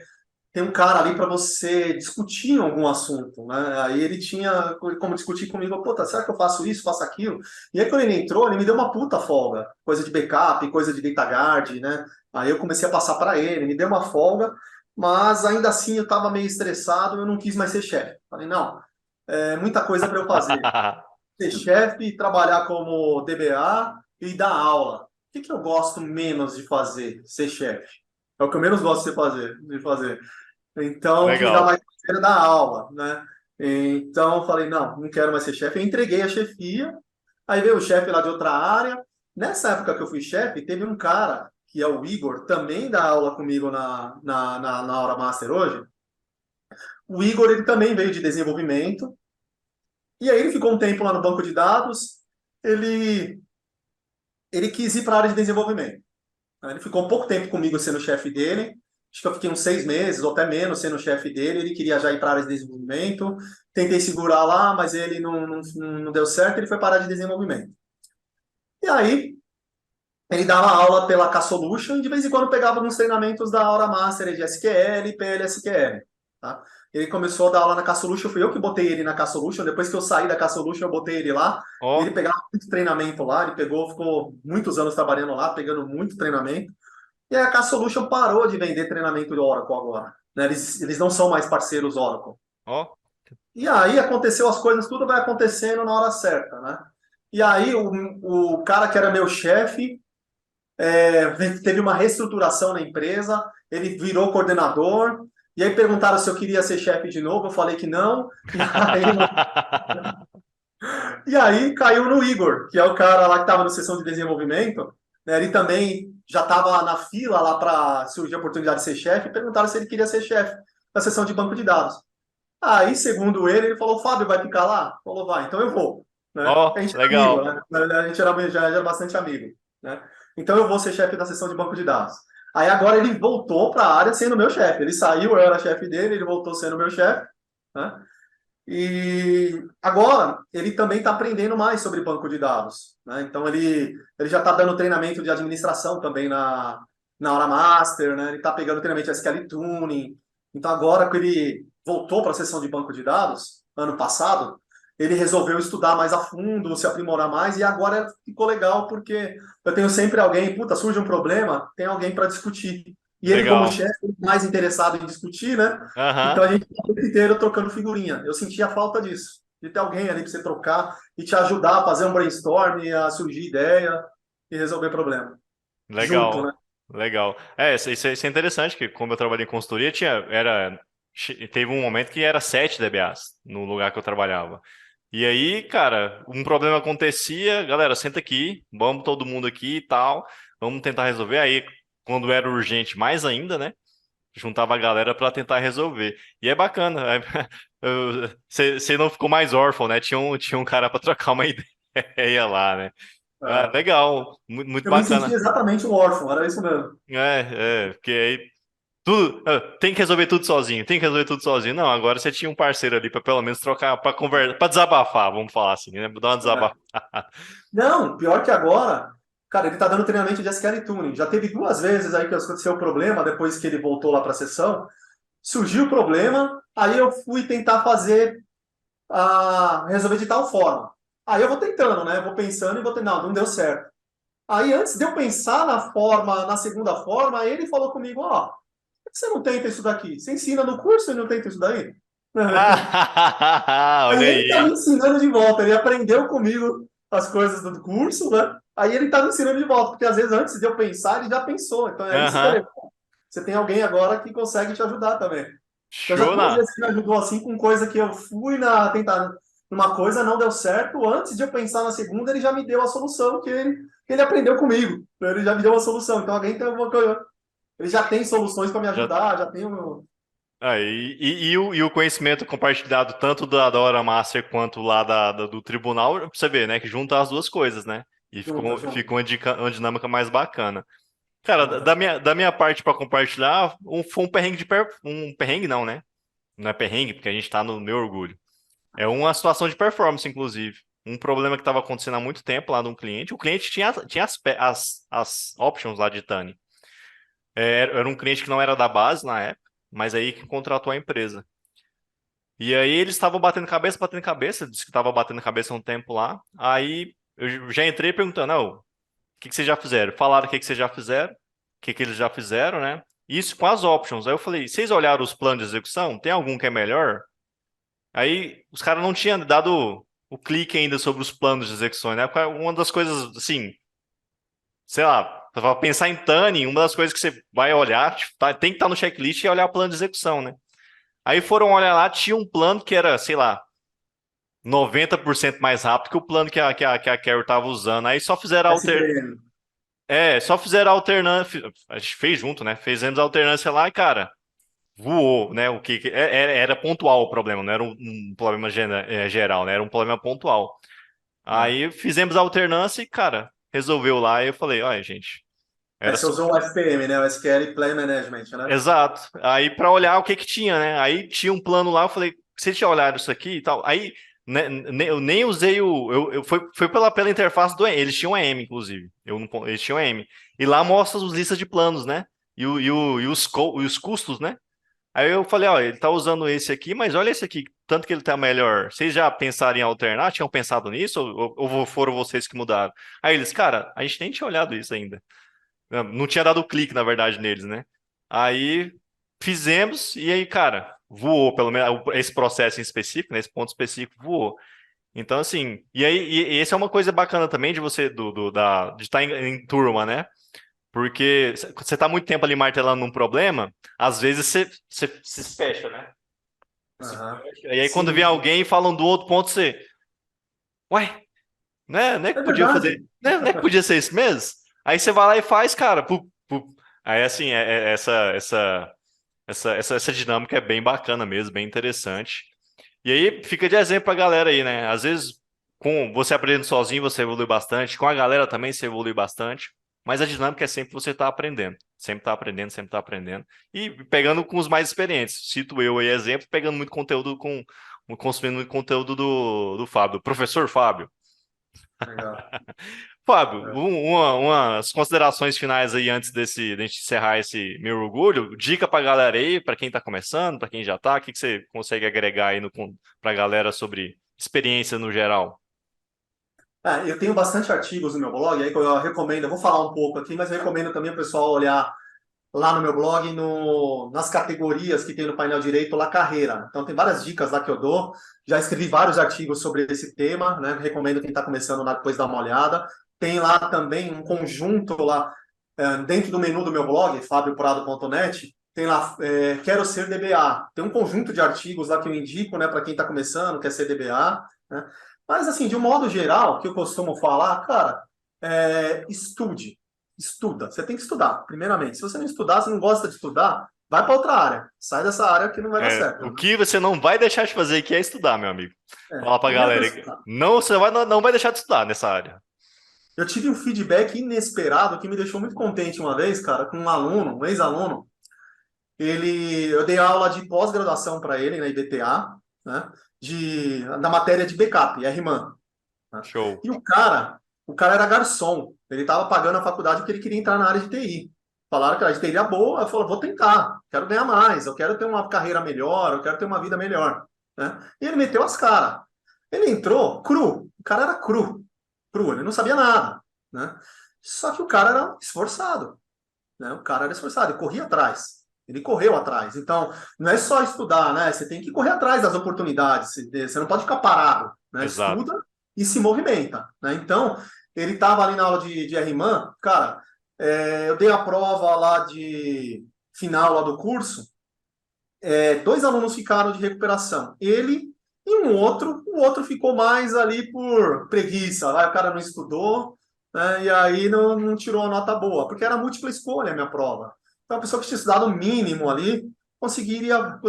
tem um cara ali para você discutir algum assunto, né? Aí ele tinha como discutir comigo, puta, será que eu faço isso, faço aquilo? E aí quando ele entrou, ele me deu uma puta folga, coisa de backup, coisa de data guard, né? Aí eu comecei a passar para ele, me deu uma folga, mas ainda assim eu estava meio estressado, eu não quis mais ser chefe. Falei, não, é muita coisa para eu fazer. Ser chefe, trabalhar como DBA e dar aula. O que que eu gosto menos de fazer? Ser chefe. É o que eu menos gosto de fazer. Então, o que me dá Legal. mais prazer é dar aula, né? Então, eu falei, não, não quero mais ser chefe. Eu entreguei a chefia, aí veio o chefe lá de outra área. Nessa época que eu fui chefe, teve um cara, que é o Igor, também dá aula comigo na Hora Master hoje. O Igor, ele também veio de desenvolvimento, e aí ele ficou um tempo lá no banco de dados, ele, ele quis ir para a área de desenvolvimento. Ele ficou um pouco tempo comigo sendo chefe dele. Acho que eu fiquei uns 6 meses ou até menos sendo chefe dele. Ele queria já ir para a área de desenvolvimento. Tentei segurar lá, mas ele não deu certo. Ele foi para a área de desenvolvimento. E aí, ele dava aula pela K-Solution e de vez em quando pegava alguns treinamentos da Aura Master de SQL e PLSQL. Tá? Ele começou a dar aula na K-Solution. Fui eu que botei ele na K-Solution. Depois que eu saí da K-Solution, eu botei ele lá. E ele Ó, pegava muito treinamento lá. Ele pegou, ficou muitos anos trabalhando lá, pegando muito treinamento. E a K-Solution parou de vender treinamento de Oracle agora. Né? Eles não são mais parceiros Oracle. ó. E aí aconteceu as coisas, tudo vai acontecendo na hora certa, né? E aí o cara que era meu chefe teve uma reestruturação na empresa, ele virou coordenador, e aí perguntaram se eu queria ser chefe de novo, eu falei que não, e aí caiu no Igor, que é o cara lá que estava na sessão de desenvolvimento, né? Ele também já estava na fila lá para surgir a oportunidade de ser chefe, e perguntaram se ele queria ser chefe da sessão de banco de dados. Aí, segundo ele, ele falou, Fábio, vai ficar lá? Falou, vai, então eu vou. Né? A Ó, gente era amigo, legal. né? A gente já era bastante amigo. Né? Então eu vou ser chefe da sessão de banco de dados. Aí agora ele voltou para a área sendo meu chefe. Ele saiu, eu era chefe dele, ele voltou sendo meu chefe. Né? E agora ele também está aprendendo mais sobre banco de dados. Né? Então ele já está dando treinamento de administração também na hora master, né? Ele está pegando treinamento de SQL Tuning. Então agora que ele voltou para a sessão de banco de dados, ano passado, ele resolveu estudar mais a fundo, se aprimorar mais, e agora ficou legal porque eu tenho sempre alguém, puta, surge um problema, tem alguém para discutir. E ele, como Legal. chefe, mais interessado em discutir, né? Então Aham. a gente tá o tempo inteiro trocando figurinha. Eu sentia falta disso, de ter alguém ali para você trocar e te ajudar a fazer um brainstorm, a surgir ideia e resolver problema. Junto, né? Legal. Legal. Isso é interessante, que como eu trabalhei em consultoria, teve um momento que era 7 DBAs no lugar que eu trabalhava. E aí, cara, um problema acontecia, galera, senta aqui, vamos todo mundo aqui e tal, vamos tentar resolver. Aí, quando era urgente, mais ainda, né? Juntava a galera para tentar resolver. E é bacana. Você não ficou mais órfão, né? Tinha um cara para trocar uma ideia lá, né? Ah, É. legal, muito, muito Eu me senti bacana. exatamente um órfão, era isso mesmo. Porque aí tudo, tem que resolver tudo sozinho, tem que resolver tudo sozinho. Não, agora você tinha um parceiro ali para pelo menos trocar, para conversar, para desabafar, vamos falar assim, né? Dar uma É. desabafada. Não, pior que agora, cara, ele tá dando treinamento de SQL Tuning. Já teve 2 vezes aí que aconteceu o problema, depois que ele voltou lá para a sessão. Surgiu o problema, aí eu fui tentar resolver de tal forma. Aí eu vou tentando, né? Vou pensando e vou tentando. Não deu certo. Aí antes de eu pensar na forma, na segunda forma, ele falou comigo, ó, por que você não tenta isso daqui? Você ensina no curso e não tenta isso daí? Ah, olha Aí ele tá me aí. ensinando de volta, ele aprendeu comigo as coisas do curso, né? Aí ele tá me ensinando de volta, porque às vezes antes de eu pensar, ele já pensou. Então é isso que é Aham. legal. Você tem alguém agora que consegue te ajudar também. Então já Show duas na. vezes que me ajudou assim com coisa que eu fui na tentar uma coisa, não deu certo. Antes de eu pensar na segunda, ele já me deu a solução que ele aprendeu comigo. Ele já me deu a solução. Então alguém tem alguma coisa. Ele já tem soluções para me Já... ajudar, já tem um. o conhecimento compartilhado tanto da Hora Master quanto lá do tribunal, pra você ver, né? Que junta as duas coisas, né? E Junta, ficou junta, uma dinâmica mais bacana. Cara, junta. da minha parte para compartilhar, foi um perrengue um perrengue não, né? Não é perrengue, porque a gente tá no meu orgulho. É uma situação de performance, inclusive. Um problema que estava acontecendo há muito tempo lá de um cliente. O cliente tinha as options lá de Tani. Era um cliente que não era da base na época, mas aí que contratou a empresa. E aí eles estavam batendo cabeça, disse que estava batendo cabeça há um tempo lá. Aí eu já entrei perguntando, o que vocês já fizeram? Falaram o que vocês já fizeram, o que eles já fizeram, né? Isso com as options. Aí eu falei, vocês olharam os planos de execução? Tem algum que é melhor? Aí os caras não tinham dado o clique ainda sobre os planos de execução, né? Uma das coisas, assim, sei lá, pra pensar em Tani, uma das coisas que você vai olhar, tipo, tem que estar no checklist e olhar o plano de execução, né? Aí foram olhar lá, tinha um plano que era, sei lá, 90% mais rápido que o plano que a Carol estava usando. Aí SPM. só fizeram alternância, a gente fez junto, né? Fizemos a alternância lá e, cara, voou, né? Era pontual o problema, não era um problema geral, né? Era um problema pontual. Né? Aí fizemos a alternância e, cara, resolveu lá. E eu falei, olha, gente, É, era você só... usou o SPM, né? O SQL Play Management, né? Exato. Aí para olhar o que que tinha, né? Aí tinha um plano lá, eu falei, você tinha olhado isso aqui e tal. Aí né, eu nem usei foi pela interface do M. Eles tinham a M, inclusive. Eles tinham a M. E lá mostra as listas de planos, né? E os custos, né? Aí eu falei, ó, ele tá usando esse aqui, mas olha esse aqui, tanto que ele tá melhor. Vocês já pensaram em alternar? Tinham pensado nisso? Ou foram vocês que mudaram? Aí eles, cara, a gente nem tinha olhado isso ainda. Não tinha dado clique, na verdade, neles, né? Aí fizemos, e aí, cara, voou, pelo menos esse processo em específico, nesse ponto específico, voou. Então, assim, e aí, e essa é uma coisa bacana também de você, de estar em turma, né? Porque você está muito tempo ali martelando num problema, às vezes você se fecha, né? Se Aham. fecha. E aí quando vem Sim, alguém falando do outro ponto, você, uai, né que é podia fazer, verdade. né que podia ser isso mesmo? Aí você vai lá e faz, cara. Aí assim, essa dinâmica é bem bacana mesmo, bem interessante. E aí fica de exemplo pra galera aí, né? Às vezes, com você aprendendo sozinho, você evolui bastante, com a galera também você evolui bastante, mas a dinâmica é sempre você estar aprendendo, sempre estar aprendendo, sempre estar aprendendo. E pegando com os mais experientes. Cito eu aí exemplo, pegando muito conteúdo consumindo muito conteúdo do Fábio, professor Fábio. Legal. Fábio, É. umas considerações finais aí antes de a gente encerrar esse meu orgulho. Dica pra galera aí, pra quem tá começando, pra quem já tá, o que que você consegue agregar aí pra galera sobre experiência no geral? Eu tenho bastante artigos no meu blog, aí que eu recomendo, eu vou falar um pouco aqui, mas eu recomendo também o pessoal olhar lá no meu blog, nas categorias que tem no painel direito, lá carreira. Então tem várias dicas lá que eu dou. Já escrevi vários artigos sobre esse tema, né? Recomendo quem está começando lá depois dar uma olhada. Tem lá também um conjunto lá dentro do menu do meu blog, fabioprado.net, tem lá Quero ser DBA. Tem um conjunto de artigos lá que eu indico, né, para quem está começando, quer ser DBA, né? Mas assim, de um modo geral, que eu costumo falar, cara, estude. Estuda. Você tem que estudar, primeiramente. Se você não estudar, se não gosta de estudar, vai para outra área. Sai dessa área que não vai dar certo. O Né? que você não vai deixar de fazer aqui é estudar, meu amigo. Fala pra Primeira galera coisa, aí. estudar. Não, não vai deixar de estudar nessa área. Eu tive um feedback inesperado que me deixou muito contente uma vez, cara, com um aluno, um ex-aluno. Eu dei aula de pós-graduação para ele na IBTA, né? Da matéria de backup, RMAN. Né? Show. E o cara era garçom. Ele estava pagando a faculdade porque ele queria entrar na área de TI. Falaram que a área de TI era boa, eu falei, vou tentar, quero ganhar mais, eu quero ter uma carreira melhor, eu quero ter uma vida melhor. Né? E ele meteu as caras. Ele entrou cru, o cara era cru, ele não sabia nada. Né? Só que o cara era esforçado. Né? O cara era esforçado, ele corria atrás. Ele correu atrás. Então, não é só estudar, né? Você tem que correr atrás das oportunidades. Você não pode ficar parado. Né? Exato. Estuda e se movimenta, né? Então, ele estava ali na aula de RMAN, cara, eu dei a prova lá de final lá do curso, dois alunos ficaram de recuperação, ele e o outro ficou mais ali por preguiça, o cara não estudou, né? E aí não tirou a nota boa, porque era múltipla escolha a minha prova. Então, a pessoa que tinha estudado o mínimo ali conseguiria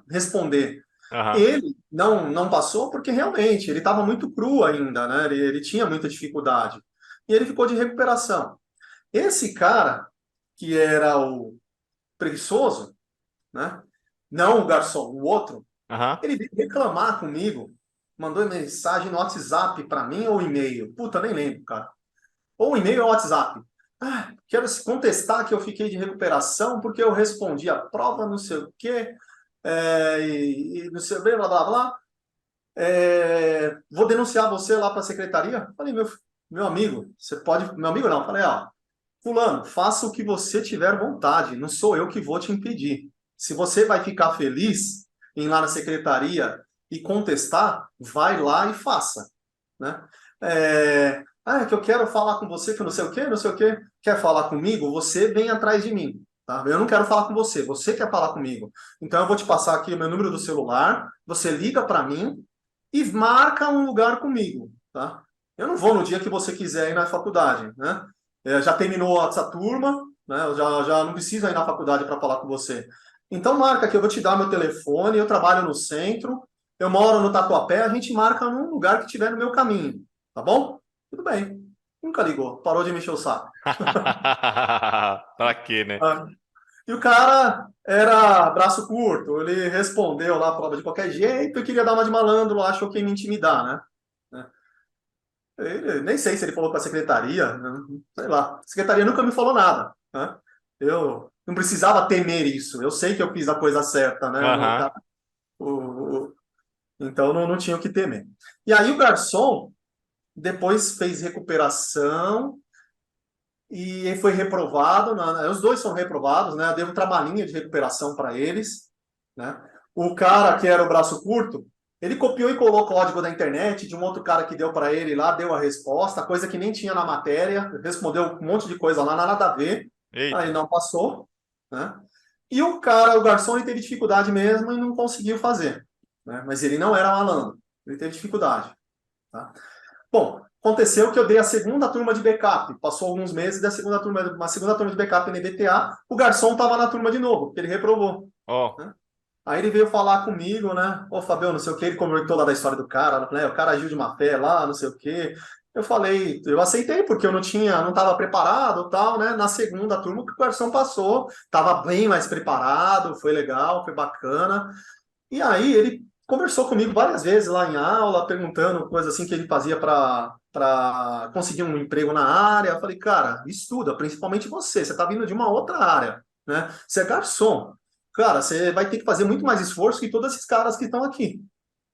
responder. Aham. Ele não passou porque realmente ele estava muito cru ainda, né? Ele tinha muita dificuldade. E ele ficou de recuperação. Esse cara, que era o preguiçoso, né? Não o garçom, o outro, Aham. ele veio reclamar comigo, mandou mensagem no WhatsApp para mim ou e-mail. Puta, nem lembro, cara. Ou e-mail ou WhatsApp. Ah, quero se contestar que eu fiquei de recuperação porque eu respondi a prova, não sei o quê, e não sei o quê, blá, blá, blá. Vou denunciar você lá para a secretaria. Falei, meu amigo, você pode. Meu amigo não, falei, ó, fulano, faça o que você tiver vontade, não sou eu que vou te impedir. Se você vai ficar feliz em ir lá na secretaria e contestar, vai lá e faça, né? É que eu quero falar com você, que não sei o quê, não sei o quê. Quer falar comigo? Você vem atrás de mim, tá? Eu não quero falar com você, você quer falar comigo. Então eu vou te passar aqui o meu número do celular, você liga para mim e marca um lugar comigo, tá? Eu não vou no dia que você quiser ir na faculdade, né? Já terminou essa turma, né? Eu já não preciso ir na faculdade para falar com você. Então marca que eu vou te dar meu telefone, eu trabalho no centro, eu moro no Tatuapé, a gente marca num lugar que tiver no meu caminho, tá bom? Tudo bem. Nunca ligou, parou de me encher o saco. Pra quê, né? Ah, E o cara era braço curto, ele respondeu lá a prova de qualquer jeito e queria dar uma de malandro, achou que ia me intimidar, né? Nem sei se ele falou com a secretaria, né? Sei lá. A secretaria nunca me falou nada, né? Eu não precisava temer isso. Eu sei que eu fiz a coisa certa, né? Aham. Então não tinha o que temer. E aí o garçom depois fez recuperação e foi reprovado. Os dois são reprovados, né? Eu dei um trabalhinho de recuperação para eles, né? O cara que era o braço curto, ele copiou e colou o código da internet de um outro cara que deu para ele lá, deu a resposta, coisa que nem tinha na matéria, respondeu um monte de coisa lá, nada a ver, aí Eita. não passou, né? E o cara, o garçom, ele teve dificuldade mesmo e não conseguiu fazer, né? Mas ele não era malandro, ele teve dificuldade, tá? Bom, aconteceu que eu dei a segunda turma de backup. Passou alguns meses da uma segunda turma de backup na EBTA, o garçom estava na turma de novo, porque ele reprovou, Ó. né? Aí ele veio falar comigo, né? Ô, Fabião, não sei o que, ele comentou lá da história do cara, né? O cara agiu de má fé lá, não sei o que. Eu falei, eu aceitei, porque eu não estava preparado, tal, né? Na segunda turma que o garçom passou, estava bem mais preparado, foi legal, foi bacana. E aí ele conversou comigo várias vezes lá em aula, perguntando coisas assim que ele fazia para conseguir um emprego na área. Eu falei, cara, estuda, principalmente você está vindo de uma outra área, né? Você é garçom. Cara, você vai ter que fazer muito mais esforço que todos esses caras que estão aqui.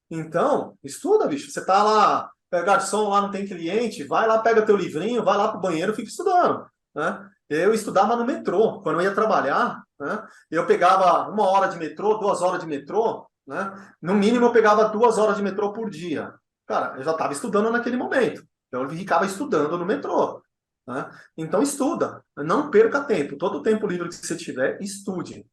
Então, estuda, bicho. Você tá lá, garçom lá, não tem cliente, vai lá, pega teu livrinho, vai lá pro banheiro, fica estudando, né? Eu estudava no metrô, quando eu ia trabalhar, né? Eu pegava 1 hora de metrô, 2 horas de metrô, né? No mínimo eu pegava 2 horas de metrô por dia. Cara, eu já estava estudando naquele momento. Então eu ficava estudando no metrô, né? Então estuda, não perca tempo. Todo o tempo livre que você tiver, estude,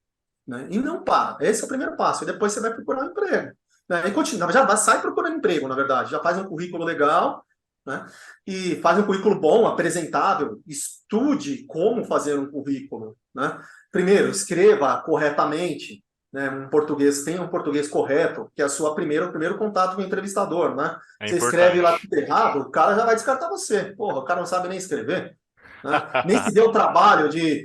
né? E não para. Esse é o primeiro passo. E depois você vai procurar um emprego, né? E continua, sai procurando emprego, na verdade. Já faz um currículo legal, né? E faz um currículo bom, apresentável. Estude como fazer um currículo, né? Primeiro, escreva corretamente, né? Tenha um português correto, que é o primeiro contato com o entrevistador, né? É Você escreve lá importante. tudo errado, o cara já vai descartar você. Porra, o cara não sabe nem escrever, né? Nem se deu o trabalho de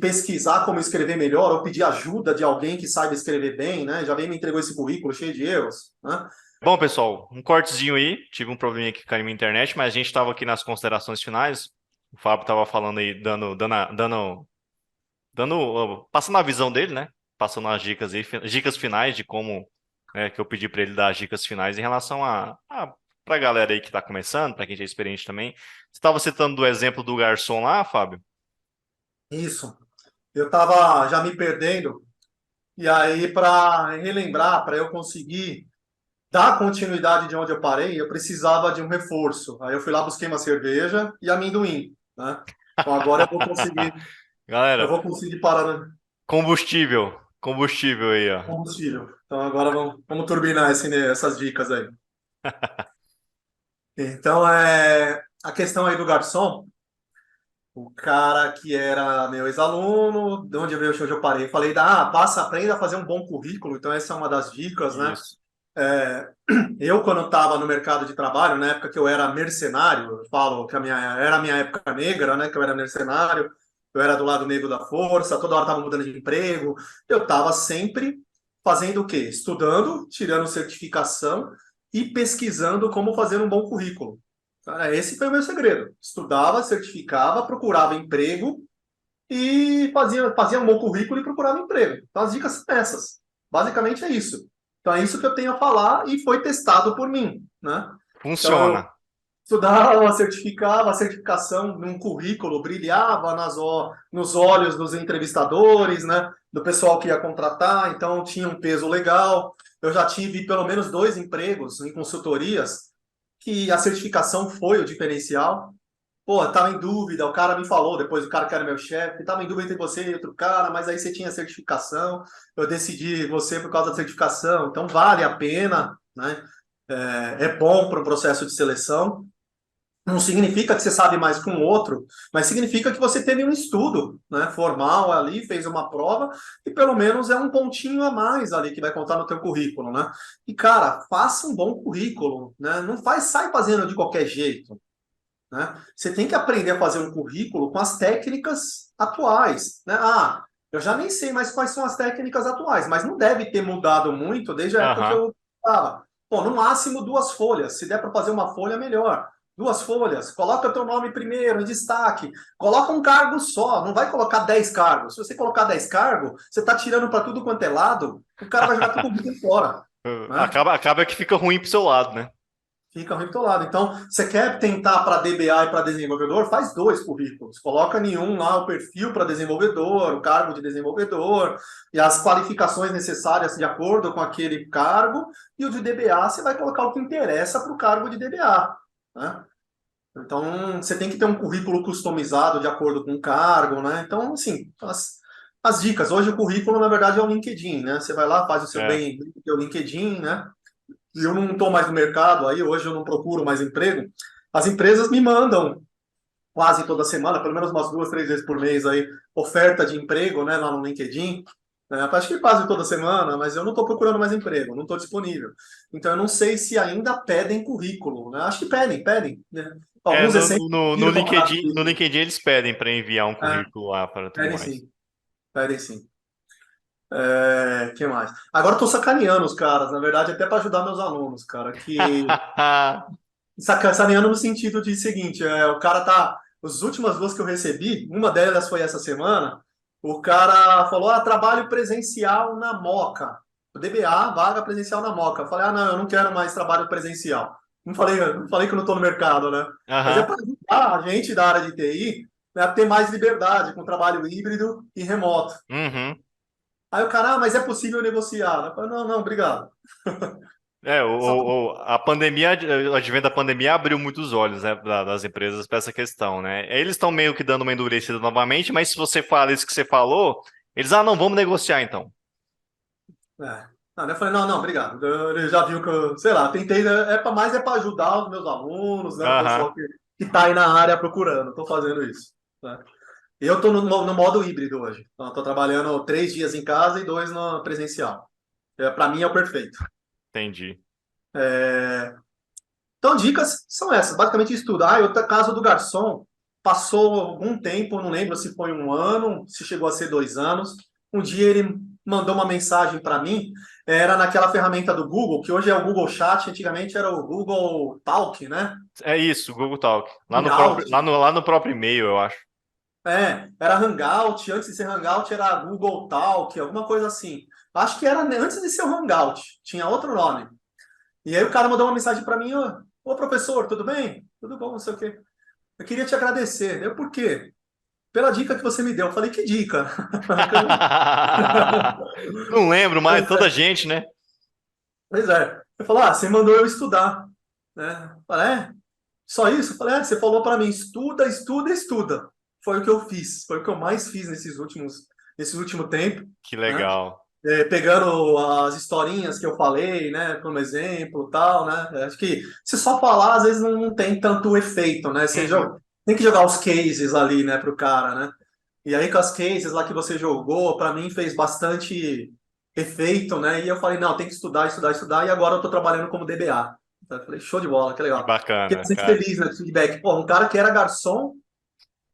pesquisar como escrever melhor ou pedir ajuda de alguém que saiba escrever bem, né? Já vem me entregou esse currículo cheio de erros, né? Bom, pessoal, um cortezinho aí. Tive um probleminha aqui com a minha internet, mas a gente estava aqui nas considerações finais. O Fábio estava falando aí, passando a visão dele, né? Passando as dicas aí, dicas finais de como, né, que eu pedi para ele dar as dicas finais em relação para a galera aí que está começando, para quem já é experiente também. Você estava citando do exemplo do garçom lá, Fábio? Isso. Eu estava já me perdendo, e aí, para relembrar, para eu conseguir dar continuidade de onde eu parei, eu precisava de um reforço. Aí eu fui lá, busquei uma cerveja e amendoim, né? Então agora eu Galera, vou conseguir parar no combustível aí, ó. combustível. Então agora vamos turbinar essas dicas aí. Então, a questão aí do garçom, o cara que era meu ex-aluno, de onde eu parei, eu falei, aprenda a fazer um bom currículo, então essa é uma das dicas, né? Isso. Eu, quando estava no mercado de trabalho, na época que eu era mercenário, eu falo que era a minha época negra, né? Que eu era mercenário, eu era do lado negro da força, toda hora estava mudando de emprego, eu estava sempre fazendo o quê? Estudando, tirando certificação e pesquisando como fazer um bom currículo. Cara, esse foi o meu segredo. Estudava, certificava, procurava emprego e fazia um bom currículo e procurava emprego. Então, as dicas são essas. Basicamente é isso. Então, é isso que eu tenho a falar e foi testado por mim, né? Então, eu Funciona. estudava, certificava, a certificação num currículo brilhava nos olhos dos entrevistadores, né? Do pessoal que ia contratar, então tinha um peso legal. Eu já tive pelo menos 2 empregos em consultorias que a certificação foi o diferencial. Pô, tava em dúvida, o cara me falou, depois o cara que era meu chefe, tava em dúvida entre você e outro cara, mas aí você tinha certificação, eu decidi você por causa da certificação, então vale a pena, né? É bom para o processo de seleção. Não significa que você sabe mais que um outro, mas significa que você teve um estudo, né, formal ali, fez uma prova e pelo menos é um pontinho a mais ali que vai contar no teu currículo, né? E cara, faça um bom currículo, né? Não sai fazendo de qualquer jeito, né? Você tem que aprender a fazer um currículo com as técnicas atuais, né? Eu já nem sei mais quais são as técnicas atuais, mas não deve ter mudado muito desde a época que Aham. eu estava. Pô, no máximo 2 folhas. Se der para fazer uma folha, melhor. 2 folhas. Coloca teu nome primeiro, em destaque. Coloca um cargo só. Não vai colocar 10 cargos. Se você colocar 10 cargos, você está tirando para tudo quanto é lado, o cara vai jogar teu currículo fora, né? Acaba que fica ruim pro seu lado, né? Fica muito lado. Então, você quer tentar para DBA e para desenvolvedor? Faz 2 currículos. Coloca em um lá o perfil para desenvolvedor, o cargo de desenvolvedor e as qualificações necessárias de acordo com aquele cargo. E o de DBA, você vai colocar o que interessa para o cargo de DBA, né? Então, você tem que ter um currículo customizado de acordo com o cargo, né? Então, assim, as dicas. Hoje o currículo, na verdade, é o LinkedIn, né? Você vai lá, faz o seu É. bem, o seu LinkedIn, né? E eu não estou mais no mercado, aí hoje eu não procuro mais emprego, as empresas me mandam quase toda semana, pelo menos umas 2, 3 vezes por mês aí, oferta de emprego, né, lá no LinkedIn. Acho que quase toda semana, mas eu não estou procurando mais emprego, não estou disponível. Então eu não sei se ainda pedem currículo, né? Acho que pedem, né? É, Alguns recém no pediram para mandar LinkedIn, no currículo. LinkedIn eles pedem para enviar um É, currículo lá para tudo pedem mais. sim, pedem sim. Que mais? Agora eu tô sacaneando os caras, na verdade, até para ajudar meus alunos, cara, que sacaneando no sentido de seguinte, o cara tá. As últimas 2 que eu recebi, uma delas foi essa semana, o cara falou: trabalho presencial na Moca. O DBA, vaga presencial na Moca. Eu falei: não, eu não quero mais trabalho presencial. Não falei que eu não estou no mercado, né? Mas é Aham. para ajudar a gente da área de TI, né, a ter mais liberdade com trabalho híbrido e remoto. Uhum. Aí o cara, mas é possível negociar? Eu falei: não, não, obrigado. É, Só a pandemia, o advento da pandemia abriu muitos olhos, né, das empresas para essa questão, né? Eles estão meio que dando uma endurecida novamente, mas se você fala isso que você falou, eles, não, vamos negociar então. Eu falei, não, não, obrigado. Ele já viu que eu, sei lá, tentei, né, mais é para ajudar os meus alunos, né, o Aham, pessoal que tá aí na área procurando, estou fazendo isso, né? Eu estou no modo híbrido hoje. Então, estou trabalhando 3 dias em casa e 2 no presencial. Para mim é o perfeito. entendi. Então, dicas são essas, basicamente isso tudo. E outro caso do garçom, passou algum tempo, não lembro se foi um ano, se chegou a ser 2 anos. Um dia ele mandou uma mensagem para mim, era naquela ferramenta do Google, que hoje é o Google Chat, antigamente era o Google Talk, né? É isso, Google Talk. Hangout. Lá no próprio e-mail, eu acho. Era Hangout, antes de ser Hangout era Google Talk, alguma coisa assim. Acho que era antes de ser o Hangout, tinha outro nome. E aí o cara mandou uma mensagem para mim: ô professor, tudo bem? Tudo bom, não sei o quê. Eu queria te agradecer. Por quê? Pela dica que você me deu. Eu falei: que dica? Não lembro mais, Pois toda é. gente, né? Pois é. Eu falei, você mandou eu estudar, né? Eu falei, só isso? Eu falei, você falou para mim, estuda, estuda, estuda. Foi o que eu fiz, foi o que eu mais fiz nesse último tempo, Que né? legal. Pegando as historinhas que eu falei, né, como exemplo, tal, né? Acho que se só falar, às vezes não tem tanto efeito, né? Uhum. Tem que jogar os cases ali, né, pro cara, né? E aí com as cases lá que você jogou, para mim fez bastante efeito, né? E eu falei, não, tem que estudar, estudar, estudar. E agora eu tô trabalhando como DBA. Então, eu falei, show de bola, que Que legal. Fiquei bacana, bastante cara. feliz, né, com o feedback. Pô, um cara que era garçom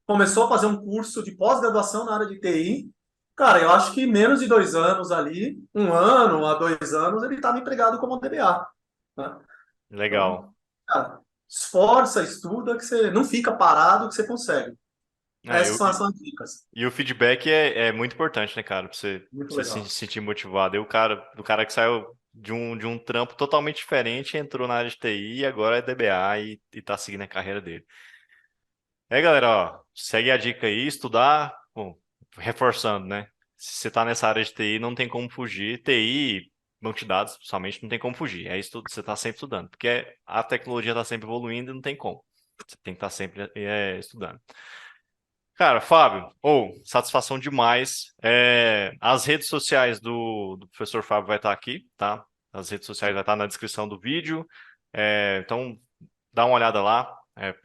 começou a fazer um curso de pós-graduação na área de TI. Cara, eu acho que menos de 2 anos ali, 1 ano a 2 anos, ele estava empregado como DBA, né? Legal. Então, cara, esforça, estuda, que você não fica parado, que você consegue. É, Essas são as dicas. e o feedback é muito importante, né, cara? Pra Muito você se legal. sentir motivado. E o cara que saiu de um trampo totalmente diferente, entrou na área de TI e agora é DBA e tá seguindo a carreira dele. Galera, ó, segue a dica aí, estudar, bom, reforçando, né? Se você tá nessa área de TI, não tem como fugir. TI, banco de dados, principalmente, não tem como fugir. É isso, você tá sempre estudando, porque a tecnologia tá sempre evoluindo e não tem como. Você tem que estar sempre estudando. Cara, Fábio, satisfação demais. As redes sociais do professor Fábio vai estar aqui, tá? As redes sociais vai estar na descrição do vídeo. Então, dá uma olhada lá,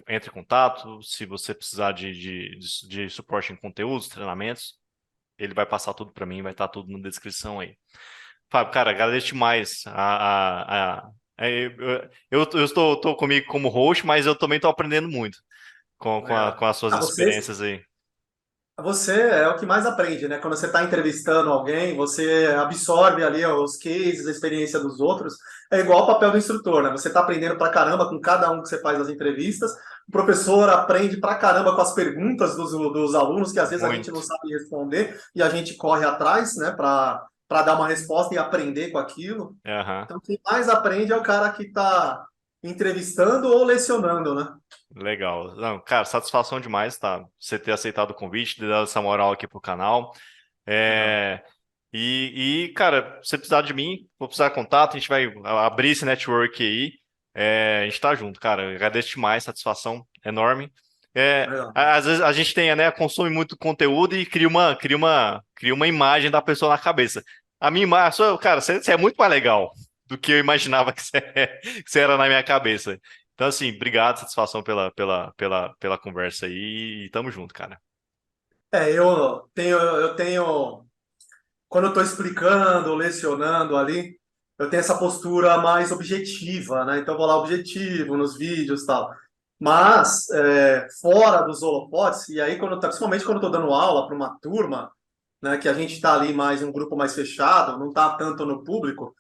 entre em contato. Se você precisar de suporte em conteúdos, treinamentos, ele vai passar tudo para mim, vai estar tudo na descrição aí. Fábio, cara, agradeço demais. Eu estou comigo como host, mas eu também estou aprendendo muito Legal. com as suas Você, experiências aí. você é o que mais aprende, né? Quando você está entrevistando alguém, você absorve ali os cases, a experiência dos outros. É igual o papel do instrutor, né? Você está aprendendo pra caramba com cada um que você faz as entrevistas. O professor aprende pra caramba com as perguntas dos alunos, que às vezes a gente não Muito. sabe responder e a gente corre atrás, né? Para dar uma resposta e aprender com aquilo. Aham. Então, quem mais aprende é o cara que está entrevistando ou lecionando, né? Legal. Não, cara, satisfação demais, tá? Você ter aceitado o convite, ter dado essa moral aqui pro canal. Legal. É, cara, se você precisar de mim, vou precisar de contato, a gente vai abrir esse network aí. A gente tá junto, cara. Eu agradeço demais, satisfação enorme. Legal. Às vezes a gente tem, né, consome muito conteúdo e cria uma imagem da pessoa na cabeça. A minha imagem, cara, você é muito mais legal do que eu imaginava que que você era na minha cabeça. Então, assim, obrigado, satisfação pela conversa aí e tamo junto, cara. Eu tenho, quando eu estou explicando, lecionando ali, eu tenho essa postura mais objetiva, né? Então eu vou lá objetivo nos vídeos e tal. Mas fora dos holofotes, e aí principalmente quando eu estou dando aula para uma turma, né, que a gente está ali mais um grupo mais fechado, não está tanto no público,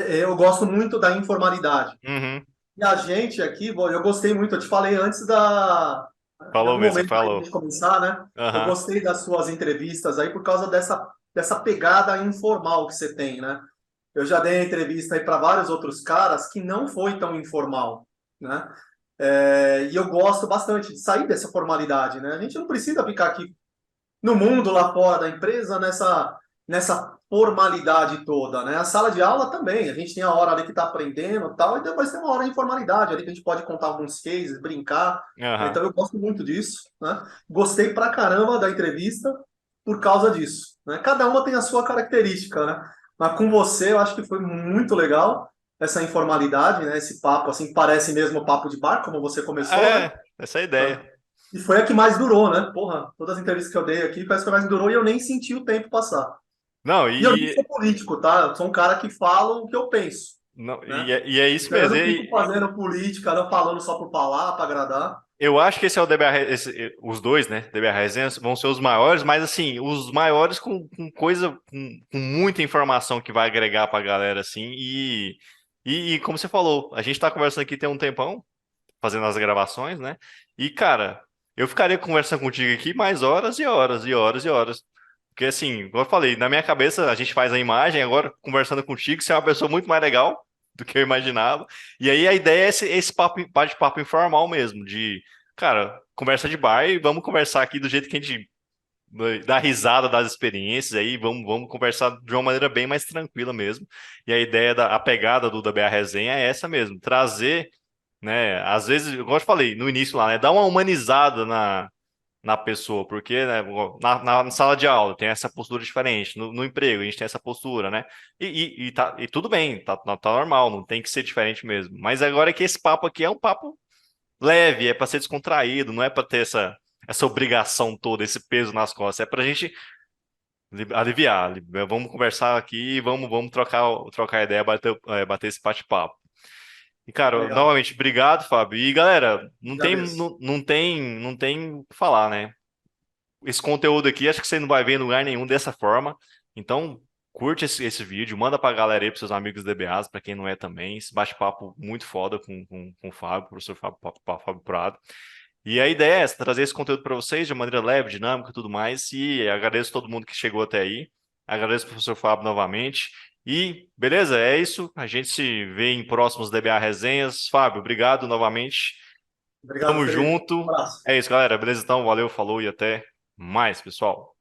eu gosto muito da informalidade. Uhum. E a gente aqui, bom, eu gostei muito, eu te falei antes em Falou algum mesmo, você momento aí falou. de começar, né? Eu Aham. gostei das suas entrevistas aí por causa dessa pegada informal que você tem, né? Eu já dei entrevista aí para vários outros caras que não foi tão informal, né? E eu gosto bastante de sair dessa formalidade, né? A gente não precisa ficar aqui no mundo lá fora da empresa nessa formalidade toda, né? A sala de aula também, a gente tem a hora ali que está aprendendo e tal, e depois tem uma hora de informalidade ali que a gente pode contar alguns cases, brincar, né? Aham. Então eu gosto muito disso, né? Gostei pra caramba da entrevista por causa disso, né? Cada uma tem a sua característica, né? Mas com você eu acho que foi muito legal essa informalidade, né? Esse papo assim, parece mesmo papo de bar, como você começou, né? Essa é a ideia. E foi a que mais durou, né? Porra, todas as entrevistas que eu dei aqui, parece que foi a mais durou e eu nem senti o tempo passar. Não, E eu nem sou político, tá? Eu sou um cara que fala o que eu penso, não, né? e é isso Então eu mesmo. não fico fazendo política, não falando só por falar, para agradar. Eu acho que esse é o DBA, os dois, né? DBA Resenhas vão ser os maiores, mas assim, os maiores com coisa, com muita informação que vai agregar pra galera, assim. E como você falou, a gente tá conversando aqui tem um tempão, fazendo as gravações, né? E, cara, eu ficaria conversando contigo aqui mais horas e horas e horas e horas. Porque, assim, como eu falei, na minha cabeça a gente faz a imagem, agora conversando contigo, você é uma pessoa muito mais legal do que eu imaginava. E aí a ideia é esse papo, bate-papo informal mesmo, de, cara, conversa de bar e vamos conversar aqui do jeito que a gente dar risada das experiências aí, vamos conversar de uma maneira bem mais tranquila mesmo. E a ideia a pegada do WBA Resenha é essa mesmo, trazer, né, às vezes, igual eu te falei no início lá, né, dar uma humanizada na pessoa, porque né, na sala de aula tem essa postura diferente, no emprego a gente tem essa postura, né? E tudo bem, tá normal, não tem que ser diferente mesmo. Mas agora é que esse papo aqui é um papo leve, é para ser descontraído, não é para ter essa obrigação toda, esse peso nas costas, é para a gente aliviar. Vamos conversar aqui, vamos trocar ideia, bater esse bate-papo. E, cara, Legal. novamente, obrigado, Fábio. E, galera, Agradeço. não tem o que falar, né? Esse conteúdo aqui, acho que você não vai ver em lugar nenhum dessa forma. Então, curte esse vídeo, manda pra galera aí, pros seus amigos DBAs, pra quem não é também. Esse bate-papo muito foda com o Fábio, professor Fábio Prado. E a ideia é essa, trazer esse conteúdo para vocês de maneira leve, dinâmica e tudo mais. E agradeço todo mundo que chegou até aí. Agradeço o professor Fábio novamente. E beleza, é isso. A gente se vê em próximos DBA resenhas. Fábio, obrigado novamente. Obrigado, Tamo Felipe. Um junto. abraço. É isso, galera. Beleza? Então, valeu, falou e até mais, pessoal.